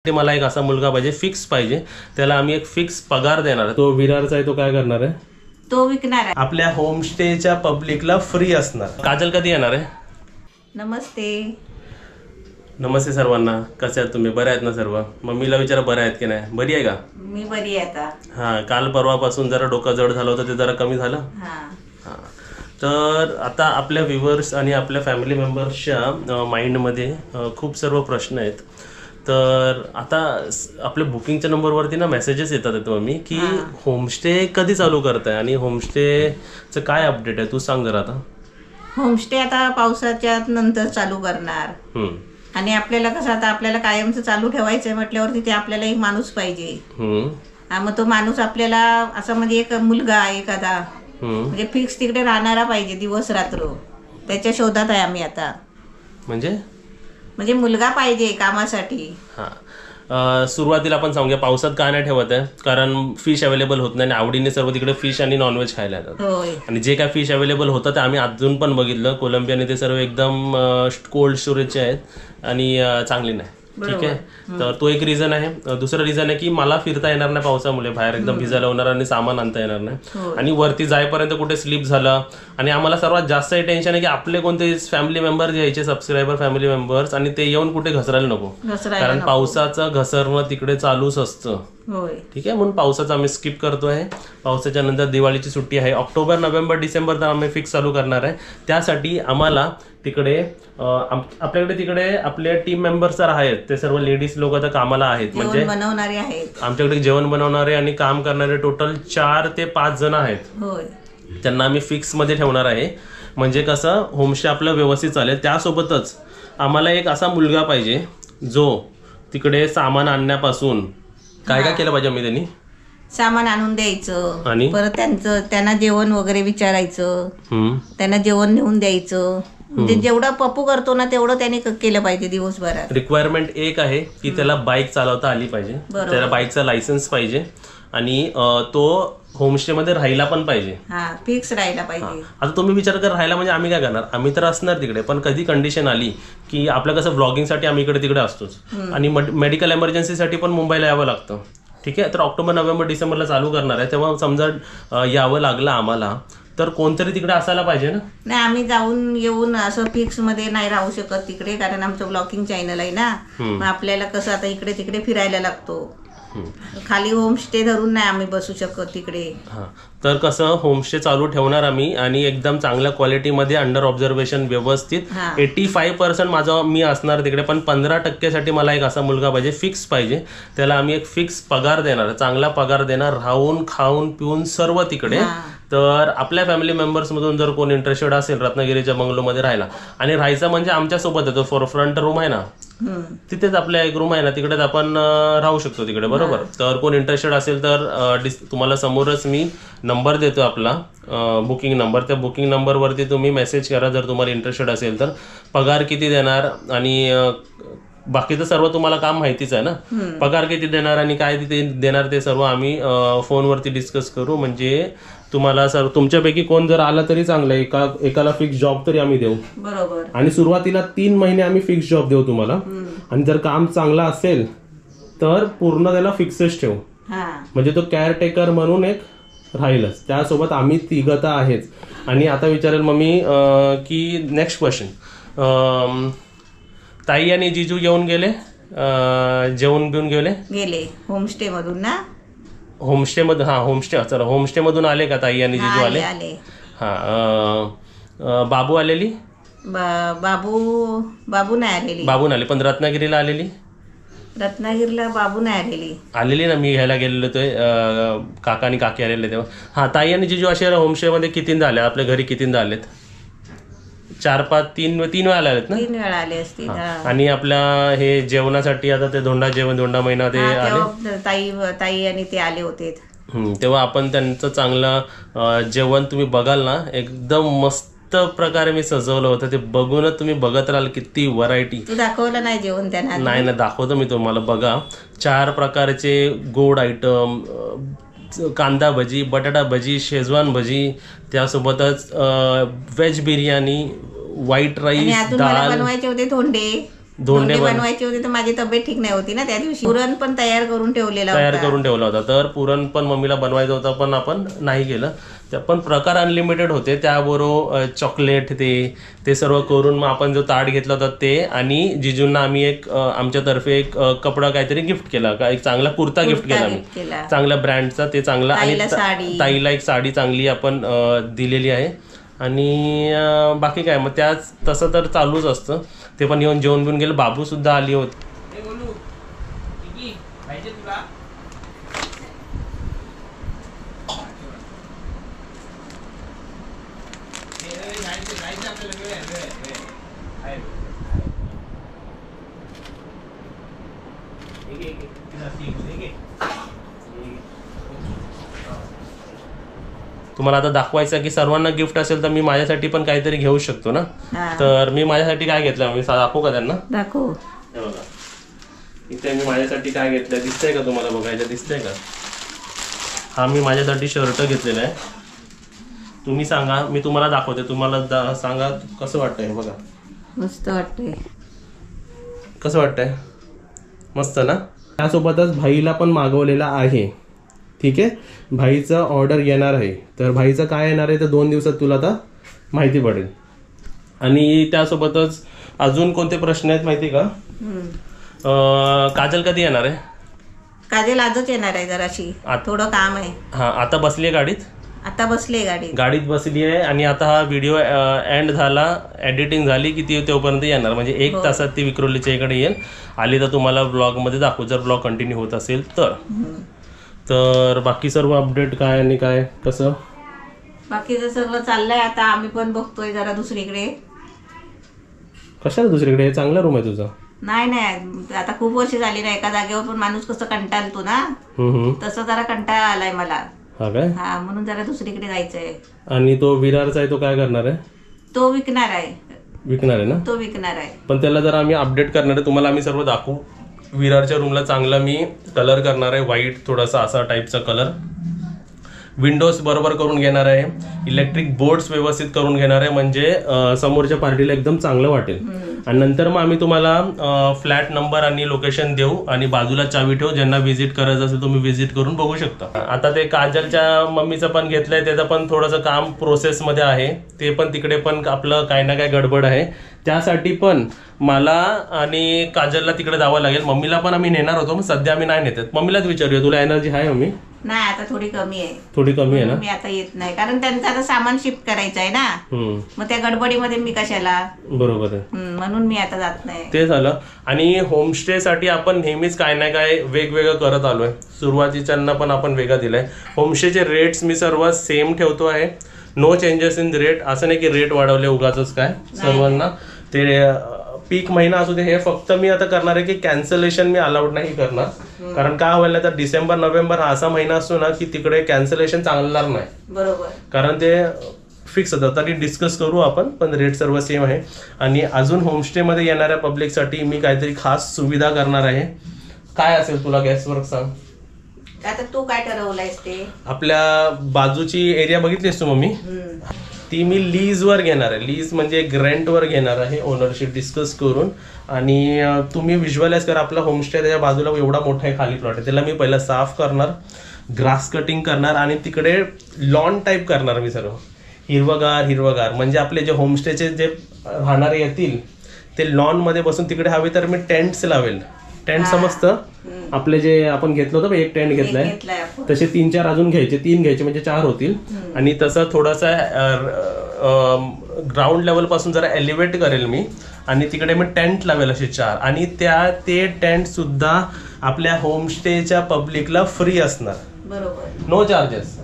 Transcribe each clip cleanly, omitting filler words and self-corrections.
मला एक असा मुलगा पाहिजे, फिक्स पाहिजे, त्याला आम्ही एक फिक्स पगार देणार आहे. तो विरारचा आहे, तो काय करणार आहे, तो विकणार आहे. आपल्या होमस्टेच्या पब्लिकला फ्री असणार. काजल कधी येणार आहे? नमस्ते. नमस्ते सर्वांना. कसे आहात तुम्ही? बरे आहेत ना सर्व? मम्मीला विचारा बरे आहेत की नाही. बरी आहे का? मी बरी आहे आता. हां, काल परवापासून जरा डोकं जड झालं होतं, ते जरा कमी झालं. हां. तर आता आपल्या व्ह्युअर्स आणि आपल्या फॅमिली मेंबर्सच्या माइंडमध्ये खूप सर्व प्रश्न आहेत. तर आता आपल्या बुकिंगच्या नंबरवरती ना मेसेजेस येतात मम्मी की होमस्टे कधी चालू करताय आणि होमस्टेचं काय अपडेट आहे, तू सांग जरा. आता होमस्टे आता पावसाच्या नंतर चालू करणार आणि आपल्याला कसं आता आपल्याला कायमचं चालू ठेवायचंय म्हटल्यावर तिथे आपल्याला एक माणूस पाहिजे. मग तो माणूस आपल्याला असं म्हणजे एक मुलगा एखादा म्हणजे फिक्स तिकडे राहणारा पाहिजे दिवस रात्र. त्याच्या शोधात आहे आम्ही आता. म्हणजे मुलगा पाहिजे कामासाठी. हां, सुरुवातीला आपण सांगूया पावसात का नाही ठेवत आहे, कारण फिश अवेलेबल होत नाही. आवडीने सर्व तिकडे फिश आणि नॉनव्हेज खायला येतात. आणि जे काय फिश अवेलेबल होतं ते आम्ही अजून पण बघितलं. कोलंबियाने ते सर्व एकदम कोल्ड स्टोरेजचे आहेत आणि चांगली नाही. ठीक आहे, तर तो एक रिझन आहे. दुसरं रिझन आहे की मला फिरता येणार नाही पावसामुळे, बाहेर एकदम भिजायला होणार आणि सामान आणता येणार नाही. आणि वरती जाईपर्यंत कुठे स्लिप झालं. आणि आम्हाला सर्वात जास्त टेन्शन आहे की आपले कोणते फॅमिली मेंबर यायचे, सबस्क्रायबर फॅमिली मेंबर्स, आणि ते येऊन कुठे घसरायला नको, कारण पावसाचं घसरणं तिकडे चालूच असतं. ठीक आहे, म्हणून पावसाचं आम्ही स्किप करतोय. पावसाच्या नंतर दिवाळीची सुट्टी आहे, ऑक्टोबर नोव्हेंबर डिसेंबर तर आम्ही फिक्स चालू करणार आहे. त्यासाठी आम्हाला तिकडे आपल्याकडे तिकडे आपले टीम मेंबर्स तर आहेत, ते सर्व लेडीज लोक आता कामाला आहेत. म्हणजे बनवणारे आहेत आमच्याकडे, जेवण बनवणारे आणि काम करणारे टोटल 4 ते 5 जण आहेत. त्यांना आम्ही फिक्स मध्ये ठेवणार आहे. म्हणजे कसं होमस्टे आपलं व्यवस्थित चालेल. त्यासोबतच आम्हाला एक असा मुलगा पाहिजे जो तिकडे सामान आणण्यापासून काय काय केलं पाहिजे. मी त्यांनी सामान आणून द्यायचं आणि परत त्यांना जेवण वगैरे विचारायचं, त्यांना जेवण नेऊन द्यायचं. म्हणजे जेवढं पप्पू करतो ना तेवढं त्याने केलं पाहिजे दिवसभरात. रिक्वायरमेंट एक आहे की त्याला बाईक चालवता आली पाहिजे, त्याला बाईकचा लायसन्स पाहिजे आणि तो होमस्टे मध्ये राहायला पण पाहिजे. फिक्स राहायला पाहिजे. आता तुम्ही विचार कर, राहायला म्हणजे आम्ही काय करणार, आम्ही तर असणार तिकडे, पण कधी कंडिशन आली की आपलं कसं व्लॉगिंगसाठी आम्ही इकडे तिकडे असतोच आणि मेडिकल इमर्जन्सीसाठी पण मुंबईला यावं लागतं. ठीक आहे, तर ऑक्टोबर नोव्हेंबर डिसेंबरला चालू करणार आहे, तेव्हा समजा यावं लागलं आम्हाला तर कोणतरी तिकडे असायला पाहिजे ना. नाही, आम्ही जाऊन येऊन असं फिक्स मध्ये नाही राहू शकत तिकडे, कारण आमचं ब्लॉगिंग चॅनल आहे ना. मग आपल्याला कसं आता इकडे तिकडे फिरायला लागतो. खाली होमस्टे धरून नाही आम्ही बसू शकत तिकडे. तर कसं होमस्टे चालू ठेवणार आम्ही आणि एकदम चांगल्या क्वालिटीमध्ये अंडर ऑब्झर्वेशन व्यवस्थित. 85% मी असणार तिकडे, पण 15% मला एक असा मुलगा पाहिजे, फिक्स पाहिजे. त्याला आम्ही एक फिक्स पगार देणार, चांगला पगार देणार, राहून खाऊन पिऊन सर्व तिकडे. तर आपल्या फॅमिली मेंबर्स मधून जर कोण इंटरेस्टेड असेल रत्नागिरीच्या बंगलोमध्ये राहायला, आणि राहायचं म्हणजे आमच्या सोबत आहे, तो फ्रंट रूम आहे ना तिथेच आपल्या एक रूम आहे ना, तिकडेच आपण राहू शकतो तिकडे. बरोबर, तर कोण इंटरेस्टेड असेल तर तुम्हाला समोरच मी नंबर देतो आपला बुकिंग नंबर. त्या बुकिंग नंबरवरती तुम्ही मेसेज करा जर तुम्हाला इंटरेस्टेड असेल तर. पगार किती देणार आणि बाकीचं सर्व तुम्हाला काम माहितीच आहे ना. पगार किती देणार आणि काय तिथे देणार ते सर्व आम्ही फोनवरती डिस्कस करू. म्हणजे तुम्हाला सर्व तुमच्यापैकी कोण जर आला तरी चांगलं, एकाला फिक्स जॉब तरी आम्ही देऊ. बरोबर, आणि सुरुवातीला 3 महिने आम्ही फिक्स जॉब देऊ तुम्हाला. आणि जर काम चांगलं असेल तर पूर्ण त्याला फिक्सच ठेवू. म्हणजे तो केअरटेकर म्हणून एक राहीलच, त्यासोबत आम्ही तिघता आहेच. आणि आता विचारेल मम्मी की नेक्स्ट क्वेश्चन, ताई आणि जिजू येऊन गेले, जेवण घेऊन गेले होमस्टे मधून ना. होमस्टे मधून, चला होमस्टे मधून आले का ताई आणि जिजू आले? बाबू आलेली? बाबू नाही आलेली. बाबू नाही आले, पण रत्नागिरीला आलेली. रत्नागिरीला बाबू नाही आलेली ना. मी घ्यायला गेलेलो ते काका आणि काकी आलेले तेव्हा. ताई आणि जिजू असे होमस्टे मध्ये कितींदा आले, आपल्या घरी कितींदा आलेत? 4-5 3 वेळा आलेत ना. 3 वेळा आले असतील. आणि आपल्या हे जेवणासाठी आता ते धोंडा महिना ते आले, ताई आणि ते आले होते. तेव्हा आपण त्यांचं चांगलं जेवण तुम्ही बघाल ना, एकदम मस्त प्रकारे मी सजवलं होतं. ते बघूनच तुम्ही बघत राहाल किती व्हरायटी. तू दाखवलं नाही जेवण त्यांना? नाही ना, दाखवतो मी तुम्हाला. बघा, 4 प्रकारचे गोड आयटम, कांदा भजी, बटाटा भजी, शेजवान भजी, त्यासोबतच व्हेज बिर्याणी, व्हाईट राईस, डाळ. बनवायचे होते धोंडे. धोंडे बनवायचे होते तर माझी तब्येत ठीक नाही होती ना त्या दिवशी. पुरण पण तयार करून ठेवला होता. तर पुरण पण मम्मीला बनवायचं होतं पण आपण नाही केलं. पण प्रकार अनलिमिटेड होते. त्याबरोबर चॉकलेट ते सर्व करून मग आपण जो ताट घेतला होता ते, आणि जिजूंना आम्ही एक आमच्यातर्फे एक कपडा काहीतरी गिफ्ट केला, एक चांगला कुर्ता गिफ्ट केला मी, चांगल्या ब्रँडचा ते चांगला, आणि ताईला एक साडी चांगली आपण दिलेली आहे. आणि बाकी काय मग त्याच तसं तर चालूच असतं. ते पण येऊन जेवण बिवून गेलं. बाबू सुद्धा आली होती. तुम्हाला आता दाखवायचं की सर्वांना गिफ्ट असेल तर मी माझ्यासाठी पण काहीतरी घेऊ शकतो ना. तर मी माझ्यासाठी काय घेतलं मी दाखवू का त्यांना? दाखव. हे बघा इथे मी माझ्यासाठी काय घेतलंय दिसतंय का तुम्हाला? बघायचं दिसतंय का? हा मी माझ्यासाठी शर्ट घेतलेला आहे. तुम्ही सांगा, मी तुम्हाला दाखवते, तुम्हाला सांगा कसं वाटतंय. बघा मस्त वाटतंय. कसं वाटतंय? मस्त ना. त्यासोबतच भाईला पण मागवलेला आहे. ठीक आहे, भाईचं ऑर्डर येणार आहे. तर भाईचं काय येणार आहे तर 2 दिवसात तुला आता माहिती पडेल. आणि त्यासोबतच अजून कोणते प्रश्न आहेत माहिती का? काजल कधी येणार आहे? काजल आजच येणार आहे, जराशी थोडं काम आहे. हा, आता बसली आहे गाडीत? आता बसली गाडीत बसली आहे. आणि आता हा व्हिडिओ एंड झाला, एडिटिंग झाली की ती तोपर्यंत येणार, म्हणजे 1 तासात ती विक्रोलीच्या इकडे येईल. आली तर तुम्हाला ब्लॉगमध्ये दाखवू, जर ब्लॉग कंटिन्यू होत असेल तर बाकी सर्व अपडेट काय आणि काय कसं? बाकीचं सर्व चाललंय. आता आम्ही पण बघतोय जरा दुसरीकडे. कशाला दुसरीकडे? चांगला रूम आहे तुझा. नाही आता खूप वर्ष झाली ना एका जागेवर, पण माणूस कसं कंटाळतो ना, तसं जरा कंटाळा आलाय मला. हा काय? हा, म्हणून जरा दुसरीकडे जायचंय. आणि तो विरारचा आहे तो काय करणार आहे? तो विकणार आहे. विकणार आहे ना? तो विकणार आहे, पण त्याला जरा आम्ही अपडेट करणार आहे. तुम्हाला आम्ही सर्व दाखवू. विरारच्या रूमला चांगला मी कलर करणार आहे, व्हाईट थोडासा असा टाईपचा कलर. विंडोज बरोबर करून घेणार आहे, इलेक्ट्रिक बोर्ड्स व्यवस्थित करून घेणार आहे, म्हणजे समोरच्या पार्टीला एकदम चांगलं वाटेल. आणि नंतर मग आम्ही तुम्हाला फ्लॅट नंबर आणि लोकेशन देऊ, आणि बाजूला चावी ठेवू. ज्यांना व्हिजिट करायचं असेल तुम्ही व्हिजिट करून बघू शकता. आता ते काजलच्या मम्मीचं पण घेतलंय, त्याचं पण थोडंसं काम प्रोसेसमध्ये आहे. ते पण तिकडे पण आपलं काही ना काही गडबड आहे. त्यासाठी पण मला आणि काजलला तिकडे जावं लागेल. मम्मीला पण आम्ही नेणार होतो, मग सध्या आम्ही नाही नेतात. मम्मीलाच विचारूया, तुला एनर्जी आहे मम्मी? नाही, आता थोडी कमी आहे. थोडी कमी आहे ना? मी आता येत नाही, कारण त्यांचं आता सामान शिफ्ट करायचं आहे ना, मग त्या गडबडीमध्ये मी कशाला. बरोबर आहे, म्हणून मी आता जात नाही. ते झालं. आणि होमस्टे साठी आपण नेहमीच काय ना काय वेगवेगळं करत आलोय. सुरुवातीच्यांना पण आपण वेगळा दिलाय. होमस्टेचे रेट्स मी सर्व सेम ठेवतो आहे. No changes in rate. असं नाही की रेट वाढवले उगाच काय सर्वांना. ते पीक महिना असू दे, हे फक्त मी आता करणार आहे की कॅन्सलेशन मी अलाउड नाही करणार. कारण काय व्हायला तर डिसेंबर नोव्हेंबर हा असा महिना असतो ना की तिकडे कॅन्सलेशन चालणार नाही. बरोबर, कारण ते फिक्स होतं. तरी डिस्कस करू आपण, पण रेट सर्व सेम आहे. आणि अजून होमस्टे मध्ये येणाऱ्या पब्लिकसाठी मी काहीतरी खास सुविधा करणार आहे. काय असेल तुला गॅसवर सांग? आता तू काय ठरवलंयस ते? आपल्या बाजूची एरिया बघितलीस तू मम्मी, ती मी लीजवर घेणार आहे. लीज म्हणजे रेंटवर घेणार आहे, ओनरशिप डिस्कस करून. आणि तुम्ही व्हिज्युअलाइज करा, आपला होमस्टे त्याच्या बाजूला एवढा मोठा आहे खाली प्लॉट आहे. त्याला मी पहिला साफ करणार, ग्रास कटिंग करणार, आणि तिकडे लॉन टाईप करणार मी सर्व. हिरवगार म्हणजे आपले जे होमस्टेचे जे राहणारे येतील ते लॉन मध्ये बसून तिकडे हवे तर मी टेंट्स लावेल. टेंट समजतं आपले जे आपण घेतलं होतं, एक टेंट घेतलाय, तसे 3-4 अजून घ्यायचे, 3 घ्यायचे म्हणजे 4 होतील. आणि तसं थोडासा ग्राउंड लेवल पासून जरा एलिव्हेट करेल मी, आणि तिकडे मी टेंट लावेल असे 4. आणि ते टेंट सुद्धा आपल्या होमस्टेच्या पब्लिकला फ्री असणार. बरोबर, नो चार्जेस.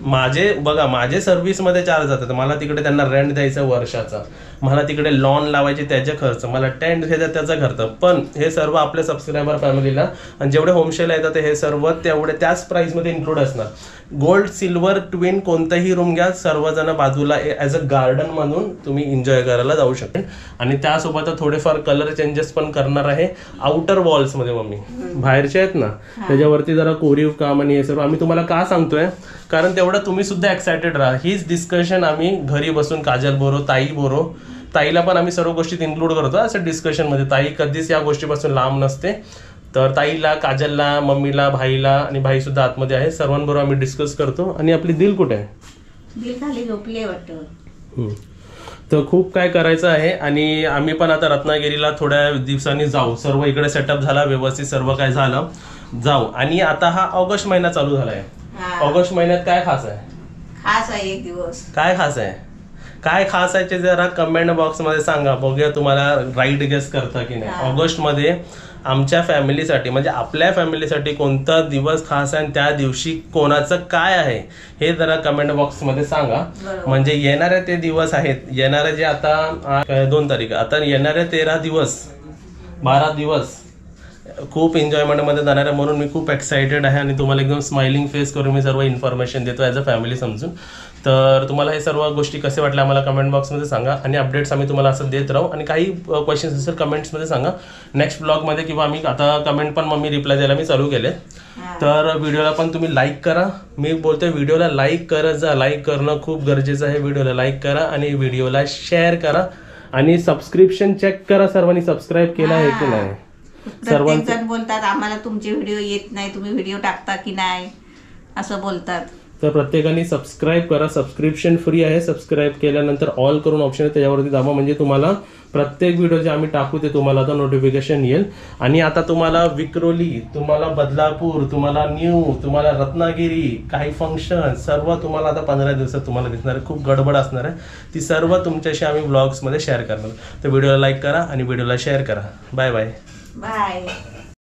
माझे सर्व्हिस मध्ये चार्ज जातात. मला तिकडे त्यांना रेंट द्यायचा वर्षाचा, मला तिकडे लॉन लावायचे त्याचे खर्च, मला टेंट घ्यायचा त्याचा खर्च. पण हे सर्व आपल्या सबस्क्रायबर फॅमिलीला आणि जेवढे होमस्टेला येतात हे सर्व तेवढे त्याच प्राइस मध्ये इन्क्लूड असणार. गोल्ड सिल्वर ट्विन कोणताही रूम घ्या, सर्वजण बाजूला ऍज अ गार्डन म्हणून तुम्ही एन्जॉय करायला जाऊ शकता. आणि त्यासोबत थोडेफार कलर चेंजेस पण करणार आहे आउटर वॉल्स मध्ये. मम्मी बाहेरचे आहेत ना त्याच्यावरती जरा कोरीव काम आणि हे सर्व आम्ही तुम्हाला का सांगतोय, कारण तेवढं तुम्ही सुद्धा एक्सायटेड राहा. हीच डिस्कशन आम्ही घरी बसून काजल बोरो, ताई बोरो, ताईला पण आम्ही सर्व गोष्टीत इन्क्लूड करतो असं डिस्कशनमध्ये. ताई कधीच या गोष्टीपासून लांब नसते. तर ताईला, काजलला, मम्मीला, भाईला आणि भाई सुद्धा आतमध्ये आहे, सर्वांबरोबर आम्ही डिस्कस करतो. आणि आपली दिल कुठे आहे? दिल खाली झोपली वाटतं. तर खूप काय करायचं आहे. आणि आम्ही पण आता रत्नागिरीला थोड्या दिवसांनी जाऊ. सर्व इकडे सेटअप झाला व्यवस्थित, सर्व काय झालं, जाऊ. आणि आता हा ऑगस्ट महिना चालू झालाय. ऑगस्ट महिन्यात काय खास आहे? खास आहे एक दिवस. काय खास आहे? काय खास आहे ते जरा कमेंट बॉक्स मध्ये सांगा, बघूया तुम्हाला राईट गेस करता की नाही. ऑगस्ट मध्ये आमच्या फॅमिलीसाठी म्हणजे आपल्या फॅमिलीसाठी कोणता दिवस खास आहे आणि त्या दिवशी कोणाचं काय आहे हे जरा कमेंट बॉक्स मध्ये सांगा. म्हणजे येणारे ते दिवस आहेत, येणारे जे आता 2 तारीख, आता येणारे 13 दिवस 12 दिवस खूप एन्जॉयमेंट मध्ये जाणार आहे. म्हणून मी खूप एक्साइटेड आहे आणि तुम्हाला एकदम स्माइलिंग फेस करून मी सर्व इन्फॉर्मेशन देतो ॲज अ फॅमिली समजून. तर तुम्हाला हे सर्व गोष्टी कसे वाटल्या आम्हाला कमेंट बॉक्समध्ये सांगा. आणि अपडेट्स आम्ही तुम्हाला असं देत राहू. आणि काही क्वेश्चन्स असेल कमेंट्समध्ये सांगा नेक्स्ट ब्लॉगमध्ये, किंवा आम्ही आता कमेंट पण मग मी रिप्लाय द्यायला मी चालू केले. तर व्हिडिओला पण तुम्ही लाईक करा. मी बोलतोय व्हिडिओला लाईक करत जा, लाईक करणं खूप गरजेचं आहे. व्हिडिओला लाईक करा आणि व्हिडिओला शेअर करा. आणि सबस्क्रिप्शन चेक करा, सर्वांनी सबस्क्राईब केलं आहे की नाही. प्रत्येक जण बोलतात आम्हाला तुमचे व्हिडिओ येत नाही, तुम्ही व्हिडिओ टाकता की नाही असं बोलतात. तर प्रत्येकाने सबस्क्राईब करा. सबस्क्रिप्शन फ्री आहे. सबस्क्राईब केल्यानंतर ऑल करून ऑप्शन आहे त्याच्यावरती दाबा, म्हणजे तुम्हाला प्रत्येक व्हिडिओ जे आम्ही टाकू ते तुम्हाला आता नोटिफिकेशन येईल. आणि आता तुम्हाला विक्रोली, तुम्हाला बदलापूर, तुम्हाला न्यू, तुम्हाला रत्नागिरी, काही फंक्शन सर्व तुम्हाला आता 15 दिवसात तुम्हाला दिसणार आहे. खूप गडबड असणार आहे, ती सर्व तुमच्याशी आम्ही व्लॉग्समध्ये शेअर करणार. तर व्हिडिओला लाईक करा आणि व्हिडिओला शेअर करा. Bye bye. बाय.